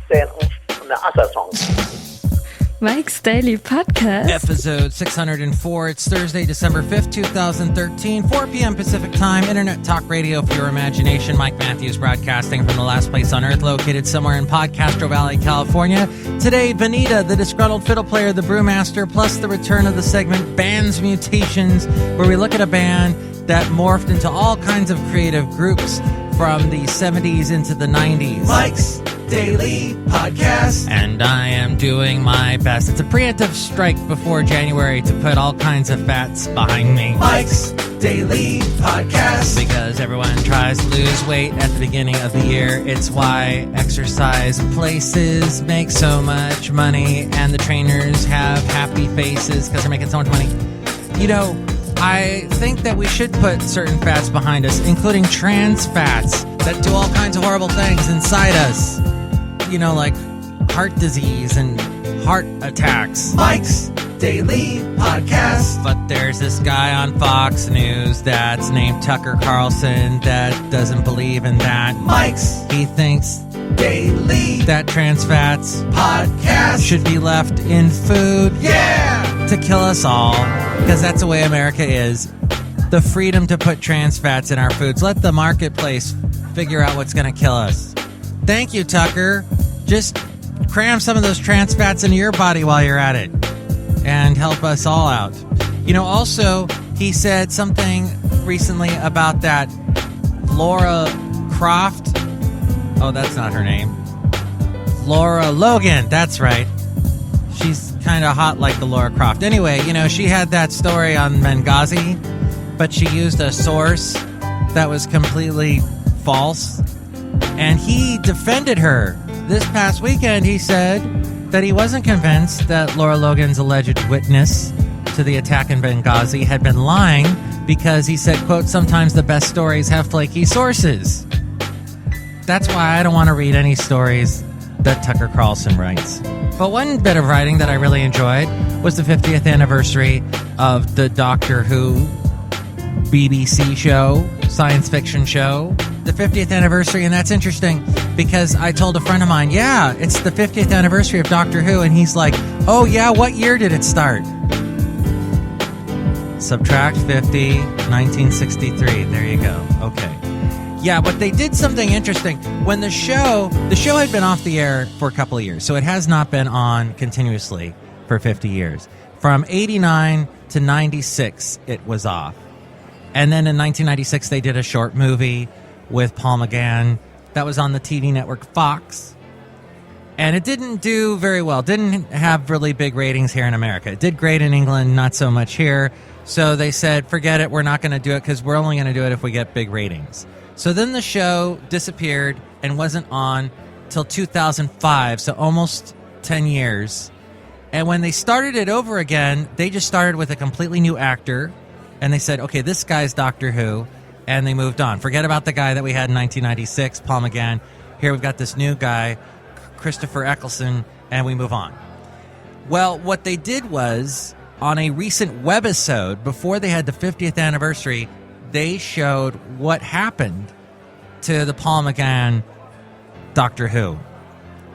send an ultrasound. Mike's Daily Podcast. Episode 604. It's Thursday, December 5th, 2013, 4 p.m. Pacific Time. Internet talk radio for your imagination. Mike Matthews broadcasting from the last place on Earth, located somewhere in Podcastro Valley, California. Today, Benita, the Disgruntled Fiddle Player, the Brewmaster, plus the return of the segment BANDSMUTATONS, where we look at a band that morphed into all kinds of creative groups from the 70s into the 90s. Mike's Daily Podcast. And I am doing my best. It's a preemptive strike before January to put all kinds of fats behind me. Mike's Daily Podcast. Because everyone tries to lose weight at the beginning of the year. It's why exercise places make so much money and the trainers have happy faces because they're making so much money. You know, I think that we should put certain fats behind us, including trans fats that do all kinds of horrible things inside us. You know, like heart disease and heart attacks. Mike's Daily Podcast. But there's this guy on Fox News that's named Tucker Carlson that doesn't believe in that. Mike's He thinks Daily that trans fats Podcast should be left in food. Yeah! To kill us all, because that's the way America is. The freedom to put trans fats in our foods. Let the marketplace figure out what's going to kill us. Thank you, Tucker. Just cram some of those trans fats into your body while you're at it and help us all out. You know, also, he said something recently about that Laura Croft. Oh, that's not her name. Laura Logan. That's right. She's kind of hot like the Laura Croft. Anyway, you know, she had that story on Benghazi, but she used a source that was completely false. And he defended her. This past weekend, he said that he wasn't convinced that Laura Logan's alleged witness to the attack in Benghazi had been lying because he said, quote, sometimes the best stories have flaky sources. That's why I don't want to read any stories that Tucker Carlson writes. But one bit of writing that I really enjoyed was the 50th anniversary of the Doctor Who BBC show, science fiction show. The 50th anniversary, and that's interesting because I told a friend of mine, yeah, it's the 50th anniversary of Doctor Who, and he's like, oh yeah, what year did it start? Subtract 50, 1963. There you go. Okay. Yeah, but they did something interesting. When the show had been off the air for a couple of years, so it has not been on continuously for 50 years. From 89 to 96, it was off. And then in 1996, they did a short movie with Paul McGann that was on the TV network Fox. And it didn't do very well. Didn't have really big ratings here in America. It did great in England, not so much here. So they said, forget it, we're not going to do it because we're only going to do it if we get big ratings. So then the show disappeared and wasn't on till 2005, so almost 10 years. And when they started it over again, they just started with a completely new actor. And they said, okay, this guy's Doctor Who. And they moved on. Forget about the guy that we had in 1996, Paul McGann. Here we've got this new guy, Christopher Eccleston, and we move on. Well, what they did was, on a recent webisode, before they had the 50th anniversary, they showed what happened to the Paul McGann Doctor Who.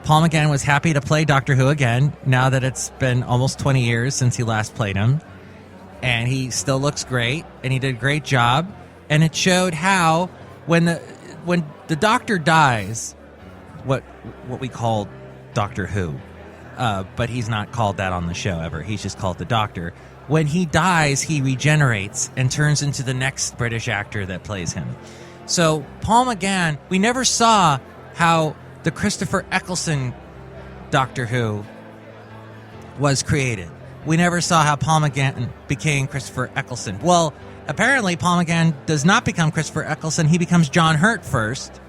Paul McGann was happy to play Doctor Who again, now that it's been almost 20 years since he last played him. And he still looks great, and he did a great job. And it showed how when the Doctor dies, what we call Doctor Who, but he's not called that on the show ever. He's just called the Doctor. When he dies, he regenerates and turns into the next British actor that plays him. So Paul McGann, we never saw how the Christopher Eccleston Doctor Who was created. We never saw how Paul McGann became Christopher Eccleston. Well, apparently, Paul McGann does not become Christopher Eccleston. He becomes John Hurt first,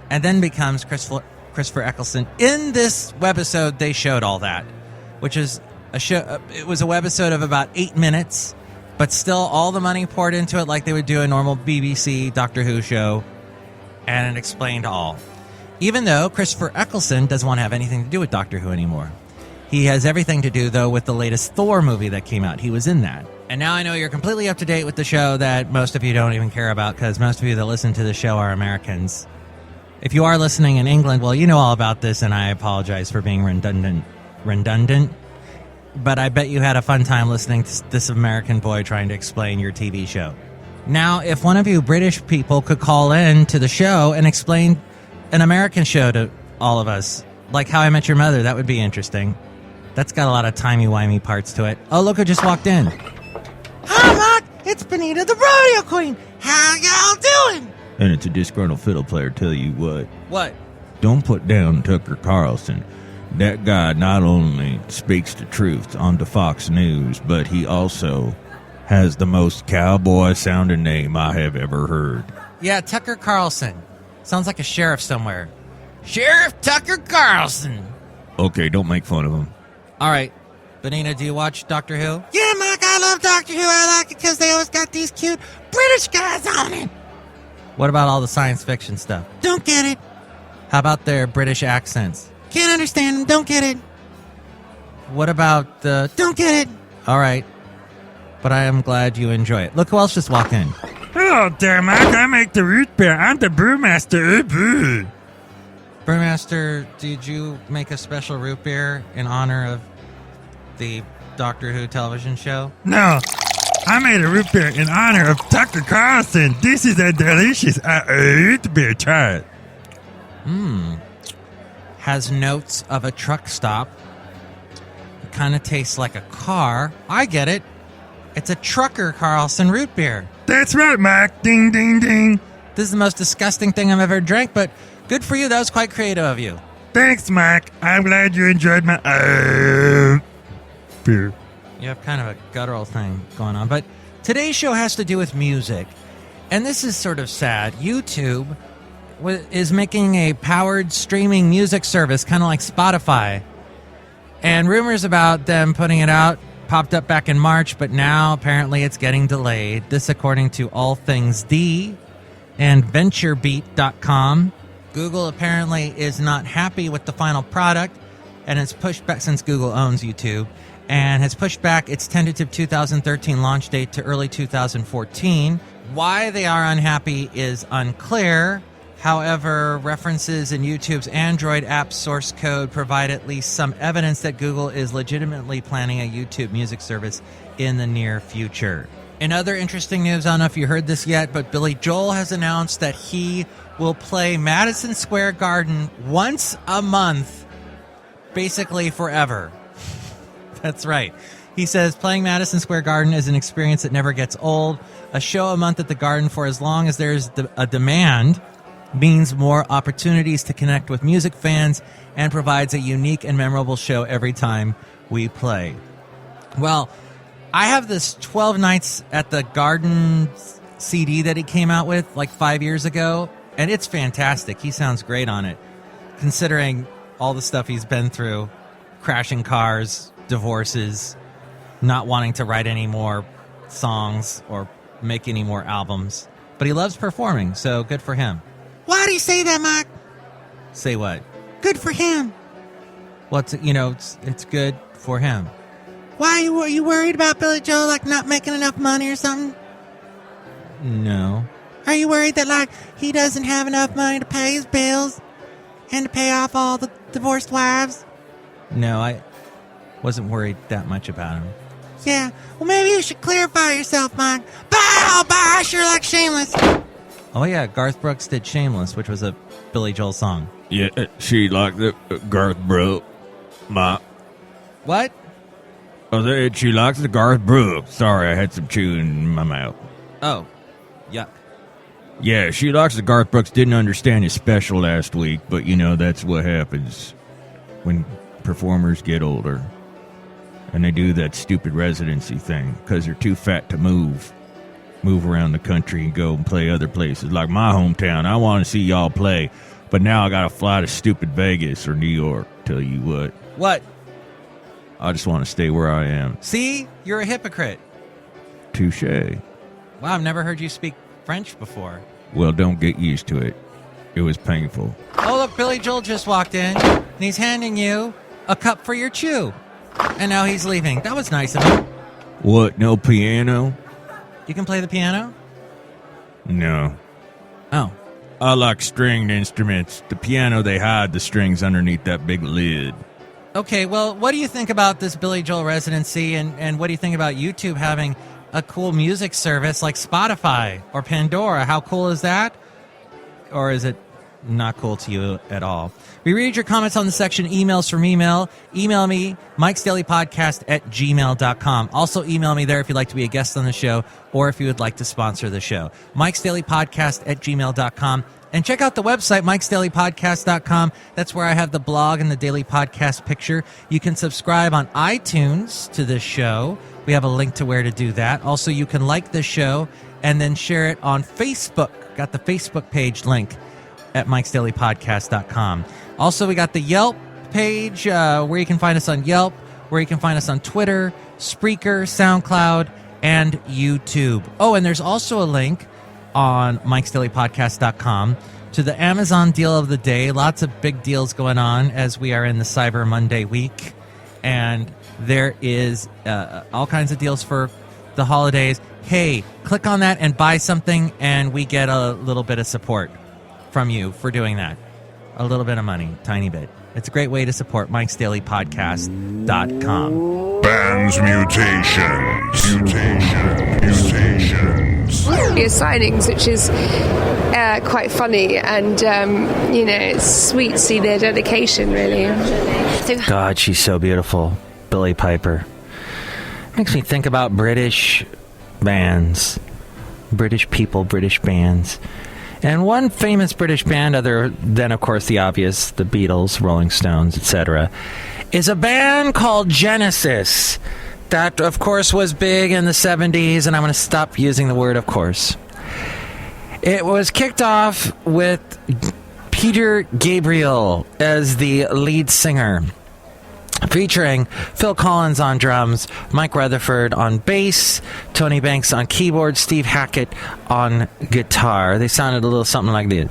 and then becomes Christopher Eccleston. In this webisode, they showed all that, which is a show. It was a webisode of about 8 minutes, but still all the money poured into it like they would do a normal BBC Doctor Who show, and it explained all. Even though Christopher Eccleston doesn't want to have anything to do with Doctor Who anymore. He has everything to do, though, with the latest Thor movie that came out. He was in that. And now I know you're completely up to date with the show that most of you don't even care about, because most of you that listen to the show are Americans. If you are listening in England, well, you know all about this, and I apologize for being redundant. But I bet you had a fun time listening to this American boy trying to explain your TV show. Now, if one of you British people could call in to the show and explain an American show to all of us, like How I Met Your Mother, that would be interesting. That's got a lot of timey-wimey parts to it. Oh, look who just walked in. Hi, Mark. It's Benita, the rodeo queen. How y'all doing? And it's a disgruntled fiddle player, tell you what. What? Don't put down Tucker Carlson. That guy not only speaks the truth on the Fox News, but he also has the most cowboy-sounding name I have ever heard. Yeah, Tucker Carlson. Sounds like a sheriff somewhere. Sheriff Tucker Carlson. Okay, don't make fun of him. All right. Benita, do you watch Doctor Who? Yeah, Mark, I love Doctor Who. I like it because they always got these cute British guys on it. What about all the science fiction stuff? Don't get it. How about their British accents? Can't understand them. Don't get it. What about the... Don't get it. All right. But I am glad you enjoy it. Look who else just walked in. Hello there, Mark. I make the root beer. I'm the brewmaster. Brewmaster, did you make a special root beer in honor of the Doctor Who television show? No, I made a root beer in honor of Tucker Carlson. This is a delicious root beer. Try it. Has notes of a truck stop. It kind of tastes like a car. I get it. It's a Trucker Carlson root beer. That's right, Mark. Ding, ding, ding. This is the most disgusting thing I've ever drank, but good for you. That was quite creative of you. Thanks, Mark. I'm glad you enjoyed my beer. You have kind of a guttural thing going on. But today's show has to do with music. And this is sort of sad. YouTube is making a powered streaming music service, kind of like Spotify. And rumors about them putting it out popped up back in March, but now apparently it's getting delayed. This according to All Things D and VentureBeat.com. Google apparently is not happy with the final product, and it's pushed back, since Google owns YouTube, and has pushed back its tentative 2013 launch date to early 2014. Why they are unhappy is unclear. However, references in YouTube's Android app source code provide at least some evidence that Google is legitimately planning a YouTube music service in the near future. In other interesting news, I don't know if you heard this yet, but Billy Joel has announced that he will play Madison Square Garden once a month, basically forever. That's right. He says playing Madison Square Garden is an experience that never gets old. A show a month at the Garden for as long as there's a demand means more opportunities to connect with music fans and provides a unique and memorable show every time we play. Well, I have this 12 Nights at the Garden CD that he came out with like 5 years ago, and it's fantastic. He sounds great on it, considering all the stuff he's been through, crashing cars, divorces, not wanting to write any more songs or make any more albums. But he loves performing, so good for him. Why do you say that, Mark? Say what? Good for him. Well, it's good for him. Why are you worried about Billy Joel, like, not making enough money or something? No. Are you worried that, like, he doesn't have enough money to pay his bills and to pay off all the divorced wives? No, I wasn't worried that much about him. Yeah. Well, maybe you should clarify yourself, Mark. Bow, bow, I sure like Shameless. Oh, yeah, Garth Brooks did Shameless, which was a Billy Joel song. Yeah, she liked the Garth Brooks. What? Oh, she likes the Garth Brooks. Sorry, I had some chewing in my mouth. Oh, yuck. Yeah, she likes the Garth Brooks. Didn't understand his special last week, but, that's what happens when performers get older. And they do that stupid residency thing because they're too fat to move around the country and go and play other places. Like my hometown, I want to see y'all play, but now I got to fly to stupid Vegas or New York. Tell you what. What? I just want to stay where I am. See? You're a hypocrite. Touche. Wow, I've never heard you speak French before. Well, don't get used to it. It was painful. Oh, look, Billy Joel just walked in, and he's handing you a cup for your chew. And now he's leaving. That was nice of him. What, no piano? You can play the piano? No. Oh. I like stringed instruments. The piano, they hide the strings underneath that big lid. Okay, well, what do you think about this Billy Joel residency, and what do you think about YouTube having a cool music service like Spotify or Pandora? How cool is that? Or is it not cool to you at all? We read your comments on the section emails from email. Email me, mikesdailypodcast@gmail.com. Also email me there if you'd like to be a guest on the show or if you would like to sponsor the show. mikesdailypodcast@gmail.com. And check out the website, mikesdailypodcast.com. That's where I have the blog and the daily podcast picture. You can subscribe on iTunes to this show. We have a link to where to do that. Also, you can like this show and then share it on Facebook. Got the Facebook page link at mikesdailypodcast.com. Also, we got the Yelp page where you can find us on Yelp, where you can find us on Twitter, Spreaker, SoundCloud, and YouTube. Oh, and there's also a link on mikesdailypodcast.com to the Amazon deal of the day. Lots of big deals going on as we are in the Cyber Monday week. And there is all kinds of deals for the holidays. Hey, click on that and buy something, and we get a little bit of support from you for doing that. A little bit of money, tiny bit. It's a great way to support mikesdailypodcast.com. Bands mutations. Mutations. Signings, which is quite funny, and it's sweet to see their dedication, really. God, she's so beautiful, Billie Piper. Makes me think about British bands, British people, British bands. And one famous British band, other than, of course, the obvious, the Beatles, Rolling Stones, etc., is a band called Genesis. That, of course, was big in the 70s, and I'm going to stop using the word of course. It was kicked off with Peter Gabriel as the lead singer, featuring Phil Collins on drums, Mike Rutherford on bass, Tony Banks on keyboard, Steve Hackett on guitar. They sounded a little something like this.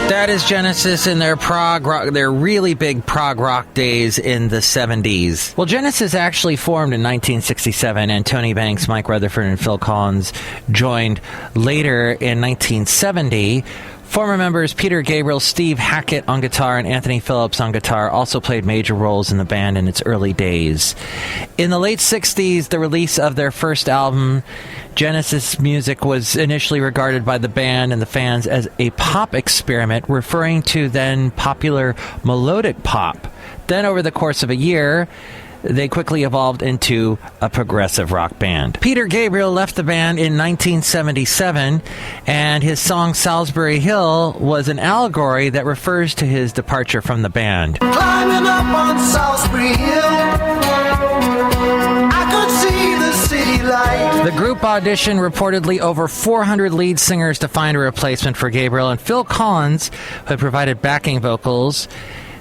That is Genesis in their prog rock, their really big prog rock days in the 70s. Well, Genesis actually formed in 1967, and Tony Banks, Mike Rutherford, and Phil Collins joined later in 1970. Former members Peter Gabriel, Steve Hackett on guitar, and Anthony Phillips on guitar also played major roles in the band in its early days. In the late 60s, the release of their first album, Genesis music was initially regarded by the band and the fans as a pop experiment, referring to then popular melodic pop. Then over the course of a year, they quickly evolved into a progressive rock band. Peter Gabriel left the band in 1977, and his song Salisbury Hill was an allegory that refers to his departure from the band. Climbing up on Salisbury Hill, I could see the city light. The group auditioned reportedly over 400 lead singers to find a replacement for Gabriel, and Phil Collins, who had provided backing vocals,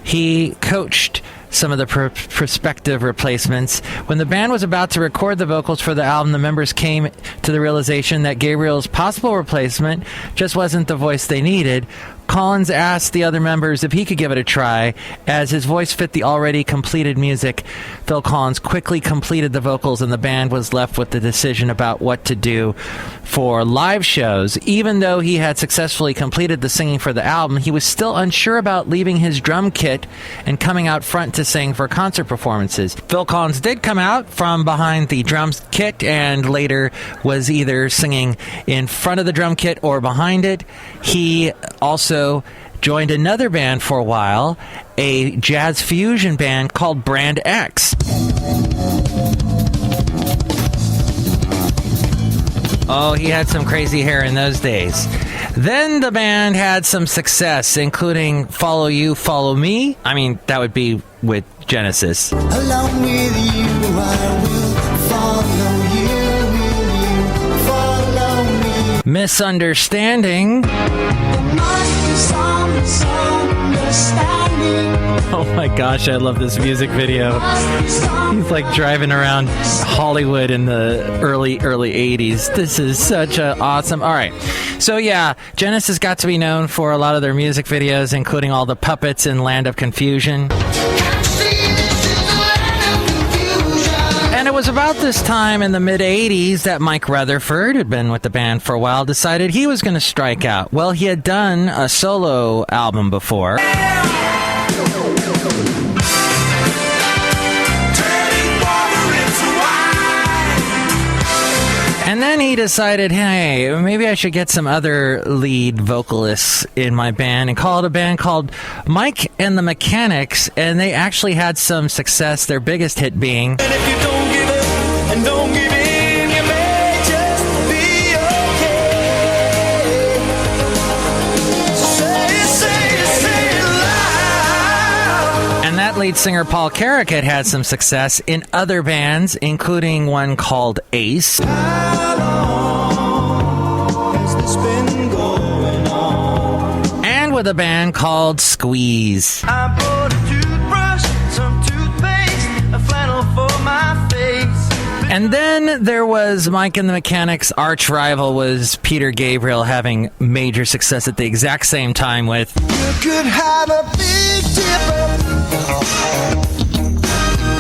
he coached some of the prospective replacements. When the band was about to record the vocals for the album, the members came to the realization that Gabriel's possible replacement just wasn't the voice they needed. Collins asked the other members if he could give it a try. As his voice fit the already completed music, Phil Collins quickly completed the vocals, and the band was left with the decision about what to do for live shows. Even though he had successfully completed the singing for the album, he was still unsure about leaving his drum kit and coming out front to sing for concert performances. Phil Collins did come out from behind the drum kit and later was either singing in front of the drum kit or behind it. He also joined another band for a while, a jazz fusion band called Brand X. Oh, he had some crazy hair in those days. Then the band had some success, including Follow You, Follow Me. I mean, that would be with Genesis. Along with you, I will follow you. Will you follow me? Misunderstanding. Oh my gosh, I love this music video. He's like driving around Hollywood in the early 80s. This is such a awesome. All right. So yeah, Genesis got to be known for a lot of their music videos, including all the puppets in Land of Confusion. was about this time in the mid-'80s that Mike Rutherford, who'd been with the band for a while, decided he was going to strike out. Well, he had done a solo album before. And then he decided, hey, maybe I should get some other lead vocalists in my band, and called a band called Mike and the Mechanics, and they actually had some success, their biggest hit being... And if you don't give up and don't give in, you may just be okay. Say it loud. And that lead singer, Paul Carrick, had some success in other bands, including one called Ace. And with a band called Squeeze. I bought a toothbrush, some toothpaste, a flannel for my face. And then there was Mike and the Mechanics' arch rival was Peter Gabriel, having major success at the exact same time with... You could have a big dipper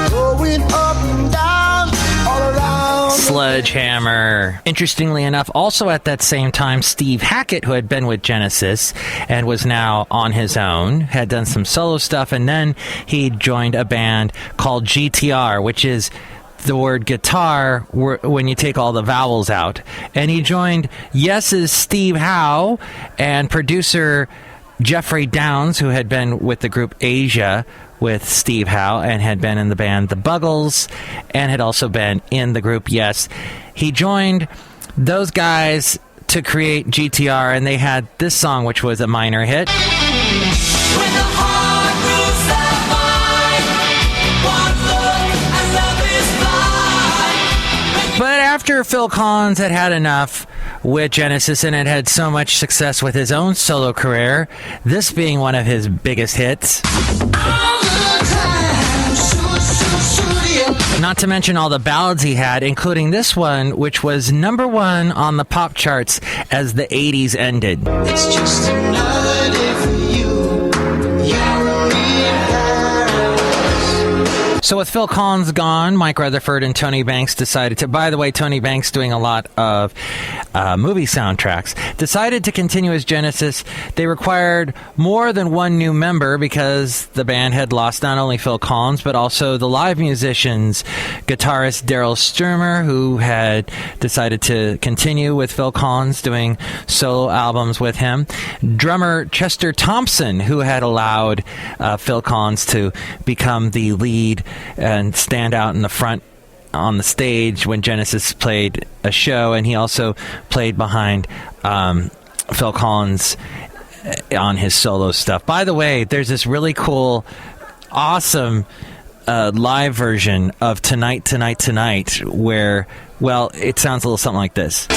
going up and down all around. Sledgehammer. Interestingly enough, also at that same time, Steve Hackett, who had been with Genesis and was now on his own, had done some solo stuff, and then he joined a band called GTR, which is the word guitar when you take all the vowels out. And he joined Yes's Steve Howe and producer Jeffrey Downs, who had been with the group Asia with Steve Howe and had been in the band The Buggles and had also been in the group Yes. He joined those guys to create GTR, and they had this song, which was a minor hit. When the heart rules that mind, one look and love is blind. But after Phil Collins had enough with Genesis and had so much success with his own solo career, this being one of his biggest hits. Not to mention all the ballads he had, including this one, which was #1 on the pop charts as the 80s ended. It's just another day for you. You're in paradise. So with Phil Collins gone, Mike Rutherford and Tony Banks decided to... By the way, Tony Banks, doing a lot of movie soundtracks, decided to continue as Genesis. They required more than one new member because the band had lost not only Phil Collins, but also the live musicians, guitarist Daryl Sturmer, who had decided to continue with Phil Collins, doing solo albums with him, drummer Chester Thompson, who had allowed Phil Collins to become the lead and stand out in the front on the stage when Genesis played a show, and he also played behind Phil Collins on his solo stuff. By the way, there's this really cool, awesome live version of Tonight, Tonight, Tonight, where, well, it sounds a little something like this.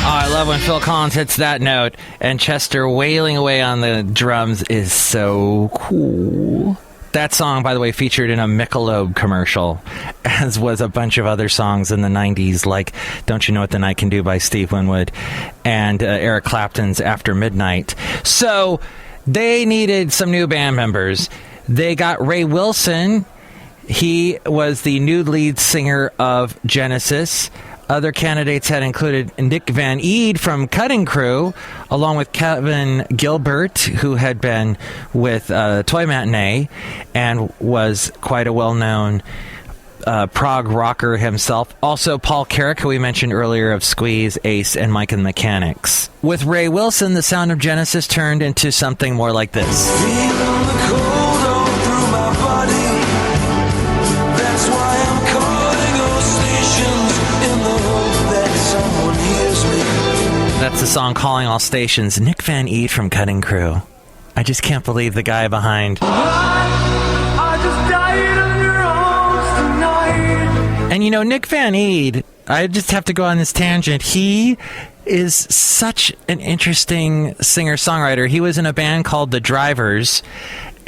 I love when Phil Collins hits that note, and Chester wailing away on the drums is so cool. That song, by the way, featured in a Michelob commercial, as was a bunch of other songs in the 90s, like Don't You Know What the Night Can Do by Steve Winwood, and Eric Clapton's After Midnight. So they needed some new band members. They got Ray Wilson. He was the new lead singer of Genesis. Other candidates had included Nick Van Eede from Cutting Crew, along with Kevin Gilbert, who had been with Toy Matinee and was quite a well-known prog rocker himself. Also, Paul Carrick, who we mentioned earlier, of Squeeze, Ace, and Mike and the Mechanics. With Ray Wilson, the sound of Genesis turned into something more like this. That's the song Calling All Stations. Nick Van Eede from Cutting Crew. I just can't believe the guy behind. I just died of your arms tonight. And you know, Nick Van Eede, I just have to go on this tangent. He is such an interesting singer-songwriter. He was in a band called The Drivers,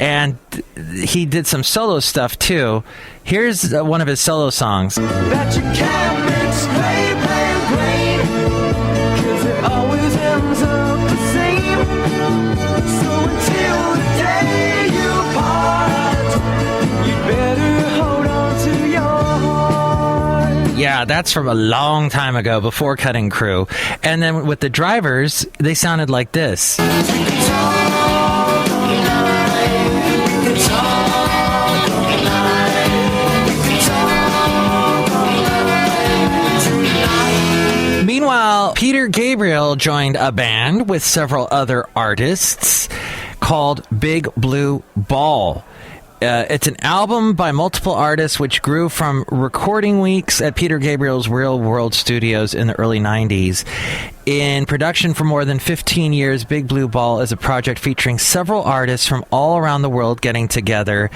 and he did some solo stuff too. Here's one of his solo songs. That you can't mix clay and grain, 'cause it always Yeah, that's from a long time ago, before Cutting Crew. And then with the Drivers, they sounded like this. Meanwhile, Peter Gabriel joined a band with several other artists called Big Blue Ball. It's an album by multiple artists which grew from recording weeks at Peter Gabriel's Real World Studios in the early 90s. In production for more than 15 years, Big Blue Ball is a project featuring several artists from all around the world getting together.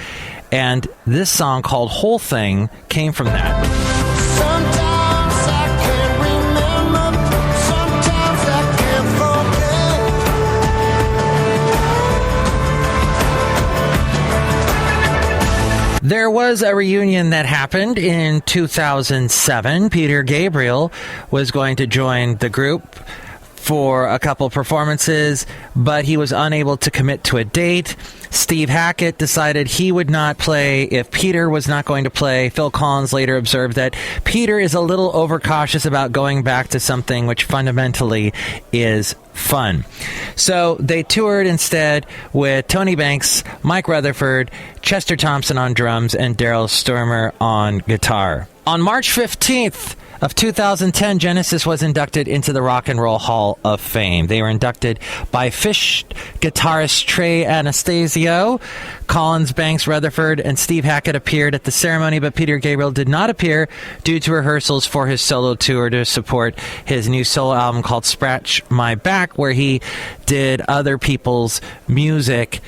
And this song called Whole Thing came from that. Sometimes I can't remember, sometimes I can't forget. There was a reunion that happened in 2007. Peter Gabriel was going to join the group for a couple performances, but he was unable to commit to a date. Steve Hackett decided he would not play if Peter was not going to play. Phil Collins later observed that Peter is a little overcautious about going back to something which fundamentally is fun. So they toured instead with Tony Banks, Mike Rutherford, Chester Thompson on drums, and Daryl Stormer on guitar. On March 15th, of 2010, Genesis was inducted into the Rock and Roll Hall of Fame. They were inducted by Phish guitarist Trey Anastasio. Collins, Banks, Rutherford, and Steve Hackett appeared at the ceremony, but Peter Gabriel did not appear due to rehearsals for his solo tour to support his new solo album called Scratch My Back, where he did other people's music.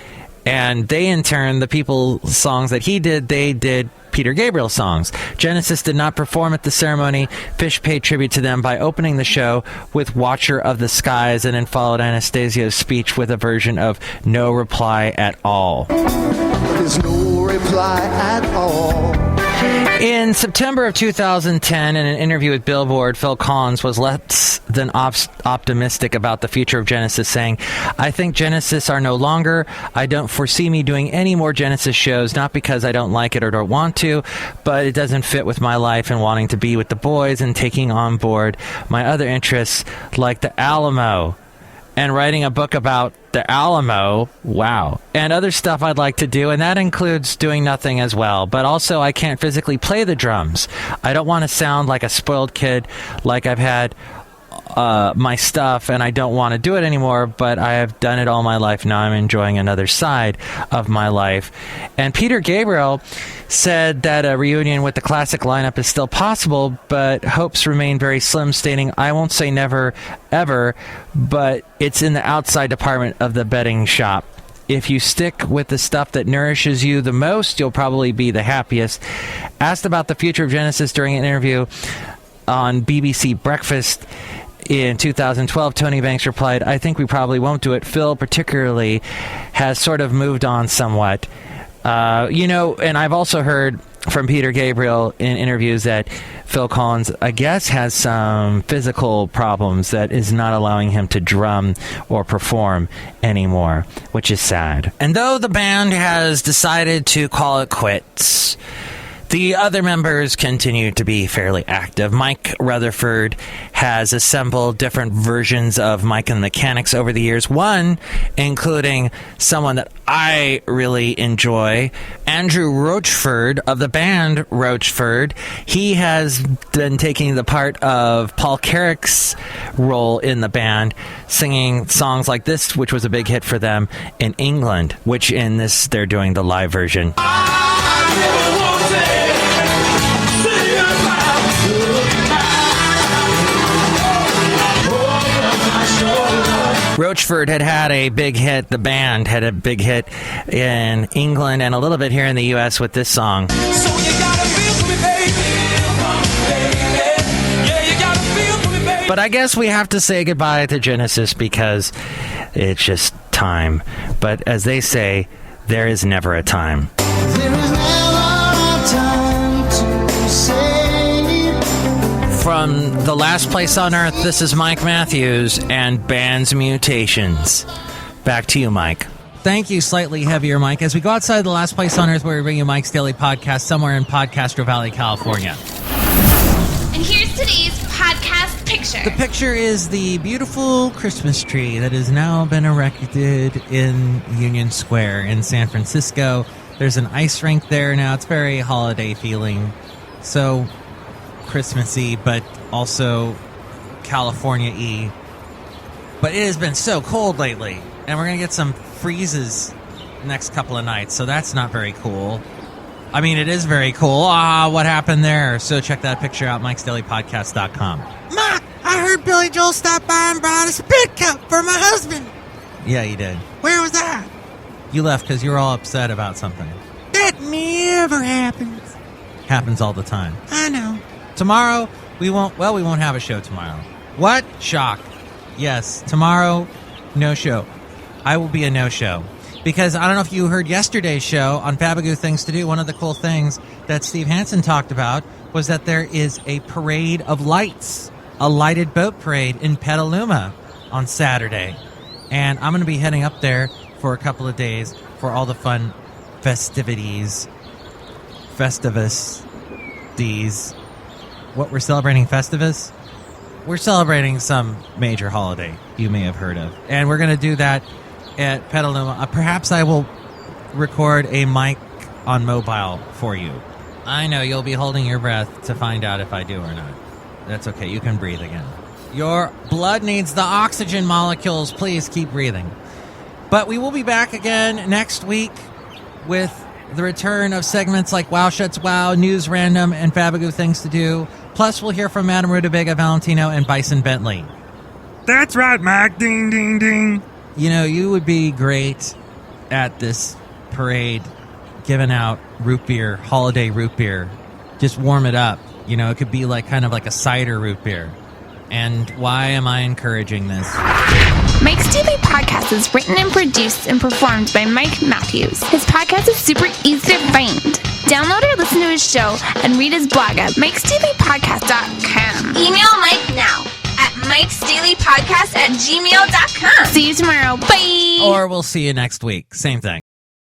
And they, in turn, the people's songs that he did, they did Peter Gabriel songs. Genesis did not perform at the ceremony. Phish paid tribute to them by opening the show with Watcher of the Skies, and then followed Anastasio's speech with a version of No Reply at All. There's no reply at all. In September of 2010, in an interview with Billboard, Phil Collins was less than optimistic about the future of Genesis, saying, I think Genesis are no longer. I don't foresee me doing any more Genesis shows, not because I don't like it or don't want to, but it doesn't fit with my life and wanting to be with the boys and taking on board my other interests like the Alamo and writing a book about the Alamo, wow, and other stuff I'd like to do, and that includes doing nothing as well. But also, I can't physically play the drums. I don't want to sound like a spoiled kid, like I've had my stuff, and I don't want to do it anymore, but I have done it all my life. Now I'm enjoying another side of my life. And Peter Gabriel said that a reunion with the classic lineup is still possible, but hopes remain very slim, stating, I won't say never, ever, but it's in the outside department of the betting shop. If you stick with the stuff that nourishes you the most, you'll probably be the happiest. Asked about the future of Genesis during an interview on BBC Breakfast in 2012, Tony Banks replied, I think we probably won't do it. Phil particularly has sort of moved on somewhat. And I've also heard from Peter Gabriel in interviews that Phil Collins, I guess, has some physical problems that is not allowing him to drum or perform anymore, which is sad. And though the band has decided to call it quits, the other members continue to be fairly active. Mike Rutherford has assembled different versions of Mike and the Mechanics over the years, one including someone that I really enjoy, Andrew Rochford of the band Rochford. He has been taking the part of Paul Carrick's role in the band, singing songs like this, which was a big hit for them in England, which in this they're doing the live version. Rochford had a big hit, the band had a big hit in England and a little bit here in the U.S. with this song. So you gotta feel for me, baby. Yeah, you gotta feel for me, baby. But I guess we have to say goodbye to Genesis because it's just time. But as they say, there is never a time. There is never a time to say. From The Last Place on Earth, this is Mike Matthews and BANDSMUTATONS. Back to you, Mike. Thank you, Slightly Heavier Mike. As we go outside The Last Place on Earth, where we bring you Mike's Daily Podcast somewhere in Podcastro Valley, California. And here's today's podcast picture. The picture is the beautiful Christmas tree that has now been erected in Union Square in San Francisco. There's an ice rink there now. It's very holiday feeling. So Christmassy, but also California-y. But it has been so cold lately, and we're going to get some freezes next couple of nights, so that's not very cool. I mean, it is very cool. What happened there? So check that picture out, mikesdailypodcast.com. Ma, I heard Billy Joel stop by and brought a spit cup for my husband. Yeah, you did. Where was that? You left because you were all upset about something. That never happens. Happens all the time. I know. Tomorrow, we won't have a show tomorrow. What? Shock. Yes, tomorrow, no show. I will be a no-show. Because I don't know if you heard yesterday's show on FABAGOO Things to Do. One of the cool things that Steve Hansen talked about was that there is a parade of lights, a lighted boat parade in Petaluma on Saturday. And I'm going to be heading up there for a couple of days for all the fun festivities. Festivus. These. What, we're celebrating Festivus? We're celebrating some major holiday you may have heard of. And we're going to do that at Petaluma. Perhaps I will record a mic on mobile for you. I know you'll be holding your breath to find out if I do or not. That's okay. You can breathe again. Your blood needs the oxygen molecules. Please keep breathing. But we will be back again next week with the return of segments like WOW SCHATZ WOW, News Random, and FABAGOO Things to Do. Plus, we'll hear from Madame Rootabega, Valentino, and Bison Bentley. That's right, Mike. Ding, ding, ding. You know, you would be great at this parade giving out root beer, holiday root beer. Just warm it up. You know, it could be like kind of like a cider root beer. And why am I encouraging this? Mike's Daily Podcast is written and produced and performed by Mike Matthews. His podcast is super easy to find. Download or listen to his show and read his blog at mikesdailypodcast.com. Email Mike now at mikesdailypodcast@gmail.com. See you tomorrow. Bye. Or we'll see you next week. Same thing.